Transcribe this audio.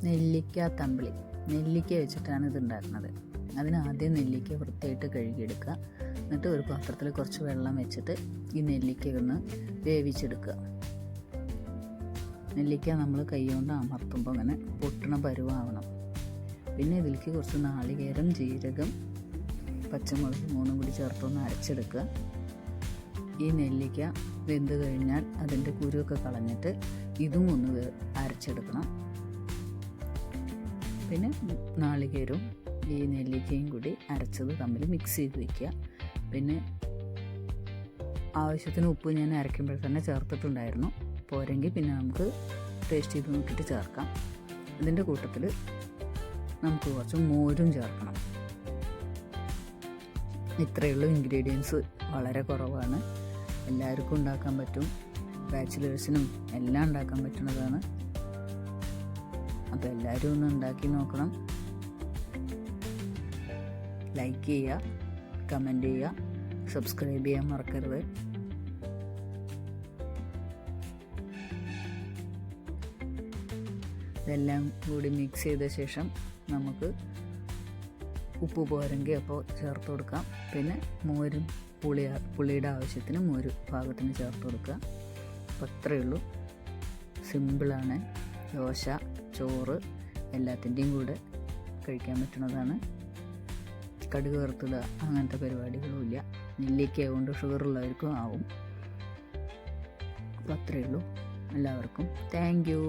നെല്ലിക്ക തമ്പിളി. നെല്ലിക്ക വെച്ചിട്ടാണ് ഇത് ഉണ്ടാക്കുന്നത്. അതിനാദ്യം നെല്ലിക്ക വൃത്തിയായിട്ട് കഴുകിയെടുക്കുക. എന്നിട്ട് ഒരു പാത്രത്തിൽ കുറച്ച് വെള്ളം വെച്ചിട്ട് ഈ നെല്ലിക്ക ഒന്ന് വേവിച്ചെടുക്കുക. നെല്ലിക്ക നമ്മൾ കൈ കൊണ്ട് അമർത്തുമ്പോൾ അങ്ങനെ പൊട്ടണ പരുവാവണം. പിന്നെ ഇതിലേക്ക് കുറച്ച് നാളികേരം, ജീരകം, പച്ചമുളക് 3 കൂടി ചേർത്തൊന്ന് അരച്ചെടുക്കുക. ഈ നെല്ലിക്ക വെന്ത് കഴിഞ്ഞാൽ അതിൻ്റെ കുരുവൊക്കെ കളഞ്ഞിട്ട് ഇതും ഒന്ന് അരച്ചെടുക്കണം. പിന്നെ നാളികേരവും ഈ നെല്ലിക്കയും കൂടി അരച്ചത് തമ്മിൽ മിക്സ് ചെയ്ത് വയ്ക്കുക. പിന്നെ ആവശ്യത്തിന് ഉപ്പ് ഞാൻ അരയ്ക്കുമ്പോൾ തന്നെ ചേർത്തിട്ടുണ്ടായിരുന്നു. പോരെങ്കിൽ പിന്നെ നമുക്ക് ടേസ്റ്റ് ചെയ്ത് നോക്കിയിട്ട് ചേർക്കാം. ഇതിൻ്റെ കൂട്ടത്തിൽ നമുക്ക് കുറച്ച് മോരും ചേർക്കണം. ഇത്രയുള്ള ഇൻഗ്രീഡിയൻസ് വളരെ കുറവാണ്. എല്ലാവർക്കും ഉണ്ടാക്കാൻ പറ്റും. ബാച്ചിലേഴ്സിനും എല്ലാം ഉണ്ടാക്കാൻ പറ്റുന്നതാണ്. അപ്പോൾ എല്ലാവരും ഒന്ന് ഉണ്ടാക്കി നോക്കണം. ലൈക്ക് ചെയ്യുക, കമൻറ്റ് ചെയ്യുക, സബ്സ്ക്രൈബ് ചെയ്യാൻ മറക്കരുത്. ഇതെല്ലാം കൂടി മിക്സ് ചെയ്ത ശേഷം നമുക്ക് ഉപ്പ് പോരെങ്കിൽ അപ്പോൾ ചേർത്ത് കൊടുക്കാം. പിന്നെ മോരും പുളിയുടെ ആവശ്യത്തിന് മോര് പാകത്തിന് ചേർത്ത് കൊടുക്കുക. അപ്പോൾ അത്രയേ ഉള്ളൂ. സിമ്പിളാണ്. ദോശ, ചോറ് എല്ലാത്തിൻ്റെയും കൂടെ കഴിക്കാൻ പറ്റുന്നതാണ്. കടുക് വറുത്തിടുക അങ്ങനത്തെ പരിപാടികളും ഇല്ല. നെല്ലിക്ക കൊണ്ട് ഷുഗറുള്ളവർക്കും ആവും. അപ്പോൾ അത്രയേ ഉള്ളൂ. എല്ലാവർക്കും താങ്ക് യു.